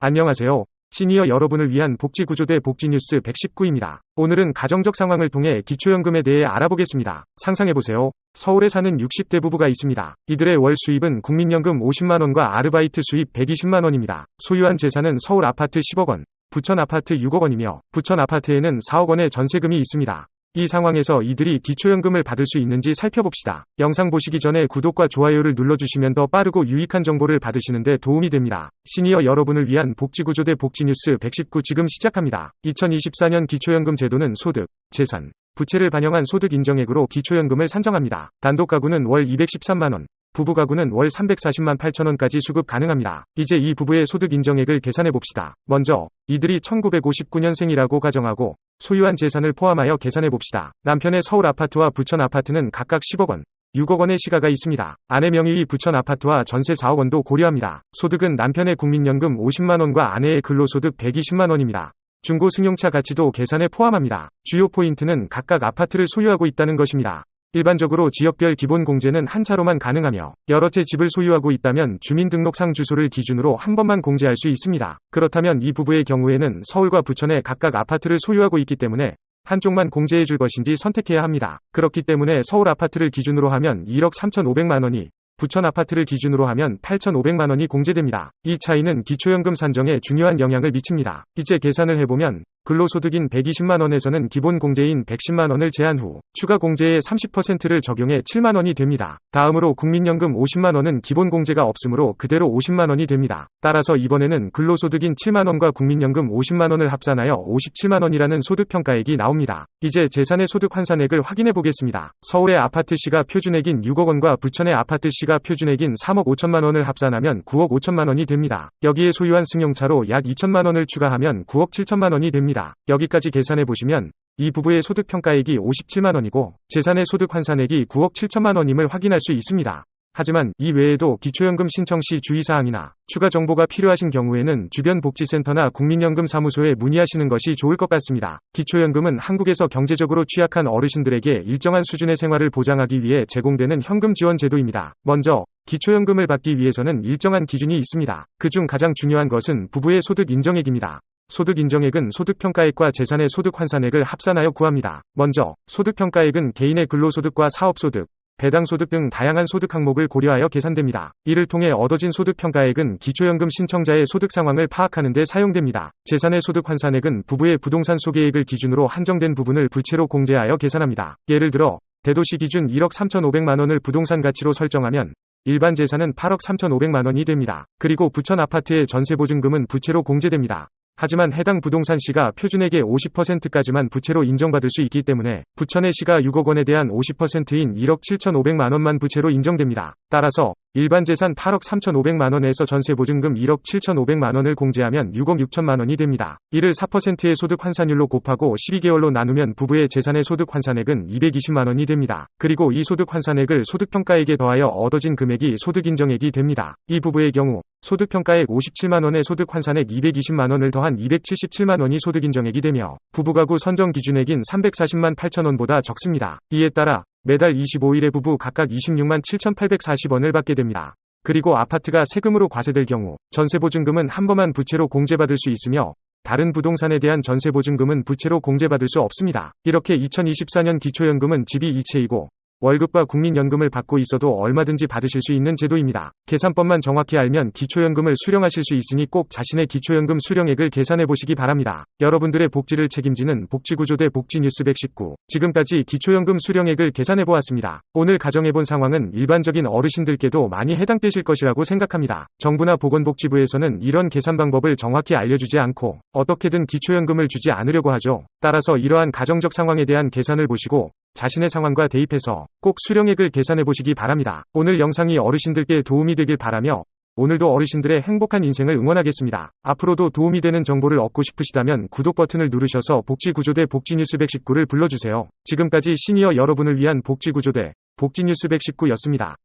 안녕하세요. 시니어 여러분을 위한 복지구조대 복지뉴스 119입니다. 오늘은 가정적 상황을 통해 기초연금에 대해 알아보겠습니다. 상상해보세요. 서울에 사는 60대 부부가 있습니다. 이들의 월 수입은 국민연금 50만원과 아르바이트 수입 120만원입니다. 소유한 재산은 서울 아파트 10억원, 부천 아파트 6억원이며 부천 아파트에는 4억원의 전세금이 있습니다. 이 상황에서 이들이 기초연금을 받을 수 있는지 살펴봅시다. 영상 보시기 전에 구독과 좋아요를 눌러주시면 더 빠르고 유익한 정보를 받으시는 데 도움이 됩니다. 시니어 여러분을 위한 복지구조대 복지뉴스 119 지금 시작합니다. 2024년 기초연금 제도는 소득, 재산, 부채를 반영한 소득 인정액으로 기초연금을 산정합니다. 단독 가구는 월 213만원, 부부 가구는 월 340만 8천원까지 수급 가능합니다. 이제 이 부부의 소득 인정액을 계산해봅시다. 먼저 이들이 1959년생이라고 가정하고 소유한 재산을 포함하여 계산해봅시다. 남편의 서울 아파트와 부천 아파트는 각각 10억원, 6억원의 시가가 있습니다. 아내 명의의 부천 아파트와 전세 4억원도 고려합니다. 소득은 남편의 국민연금 50만원과 아내의 근로소득 120만원입니다. 중고 승용차 가치도 계산에 포함합니다. 주요 포인트는 각각 아파트를 소유하고 있다는 것입니다. 일반적으로 지역별 기본 공제는 한 차로만 가능하며 여러 채 집을 소유하고 있다면 주민등록상 주소를 기준으로 한 번만 공제할 수 있습니다. 그렇다면 이 부부의 경우에는 서울과 부천에 각각 아파트를 소유하고 있기 때문에 한쪽만 공제해 줄 것인지 선택해야 합니다. 그렇기 때문에 서울 아파트를 기준으로 하면 1억 3,500만원이, 부천 아파트를 기준으로 하면 8,500만원이 공제됩니다. 이 차이는 기초연금 산정에 중요한 영향을 미칩니다. 이제 계산을 해보면 근로소득인 120만원에서는 기본 공제인 110만원을 제한 후 추가 공제의 30%를 적용해 7만원이 됩니다. 다음으로 국민연금 50만원은 기본 공제가 없으므로 그대로 50만원이 됩니다. 따라서 이번에는 근로소득인 7만원과 국민연금 50만원을 합산하여 57만원이라는 소득평가액이 나옵니다. 이제 재산의 소득 환산액을 확인해 보겠습니다. 서울의 아파트 시가 표준액인 6억원과 부천의 아파트 시가 표준액인 3억 5천만원을 합산하면 9억 5천만원이 됩니다. 여기에 소유한 승용차로 약 2천만원을 추가하면 9억 7천만원이 됩니다. 여기까지 계산해 보시면 이 부부의 소득 평가액이 57만원이고 재산의 소득 환산액이 9억 7천만원임을 확인할 수 있습니다. 하지만 이 외에도 기초연금 신청 시 주의사항이나 추가 정보가 필요하신 경우에는 주변 복지센터나 국민연금 사무소에 문의하시는 것이 좋을 것 같습니다. 기초연금은 한국에서 경제적으로 취약한 어르신들에게 일정한 수준의 생활을 보장하기 위해 제공되는 현금 지원 제도입니다. 먼저 기초연금을 받기 위해서는 일정한 기준이 있습니다. 그중 가장 중요한 것은 부부의 소득 인정액입니다. 소득 인정액은 소득평가액과 재산의 소득 환산액을 합산하여 구합니다. 먼저 소득평가액은 개인의 근로소득과 사업소득, 배당소득 등 다양한 소득 항목을 고려하여 계산됩니다. 이를 통해 얻어진 소득평가액은 기초연금 신청자의 소득 상황을 파악하는 데 사용됩니다. 재산의 소득 환산액은 부부의 부동산 소개액을 기준으로 한정된 부분을 부채로 공제하여 계산합니다. 예를 들어 대도시 기준 1억 3,500만원을 부동산 가치로 설정하면 일반 재산은 8억 3,500만원이 됩니다. 그리고 부천 아파트의 전세보증금은 부채로 공제됩니다. 하지만 해당 부동산 시가 표준액의 50%까지만 부채로 인정받을 수 있기 때문에 부천의 시가 6억원에 대한 50%인 1억 7,500만원만 부채로 인정됩니다. 따라서 일반 재산 8억 3,500만원에서 전세보증금 1억 7,500만원을 공제하면 6억 6천만원이 됩니다. 이를 4%의 소득 환산율로 곱하고 12개월로 나누면 부부의 재산의 소득 환산액은 220만원이 됩니다. 그리고 이 소득 환산액을 소득평가액에 더하여 얻어진 금액이 소득인정액이 됩니다. 이 부부의 경우 소득평가액 57만원의 소득 환산액 220만원을 더한 277만원이 소득인정액이 되며 부부가구 선정 기준액인 340만 8천원보다 적습니다. 이에 따라 매달 25일에 부부 각각 26만 7,840원을 받게 됩니다. 그리고 아파트가 세금으로 과세될 경우 전세보증금은 한 번만 부채로 공제받을 수 있으며 다른 부동산에 대한 전세보증금은 부채로 공제받을 수 없습니다. 이렇게 2024년 기초연금은 집이 이체이고 월급과 국민연금을 받고 있어도 얼마든지 받으실 수 있는 제도입니다. 계산법만 정확히 알면 기초연금을 수령하실 수 있으니 꼭 자신의 기초연금 수령액을 계산해 보시기 바랍니다. 여러분들의 복지를 책임지는 복지구조대 복지뉴스 119. 지금까지 기초연금 수령액을 계산해 보았습니다. 오늘 가정해 본 상황은 일반적인 어르신들께도 많이 해당되실 것이라고 생각합니다. 정부나 보건복지부에서는 이런 계산 방법을 정확히 알려주지 않고 어떻게든 기초연금을 주지 않으려고 하죠. 따라서 이러한 가정적 상황에 대한 계산을 보시고 자신의 상황과 대입해서 꼭 수령액을 계산해 보시기 바랍니다. 오늘 영상이 어르신들께 도움이 되길 바라며 오늘도 어르신들의 행복한 인생을 응원하겠습니다. 앞으로도 도움이 되는 정보를 얻고 싶으시다면 구독 버튼을 누르셔서 복지구조대 복지뉴스 119를 불러주세요. 지금까지 시니어 여러분을 위한 복지구조대 복지뉴스 119였습니다.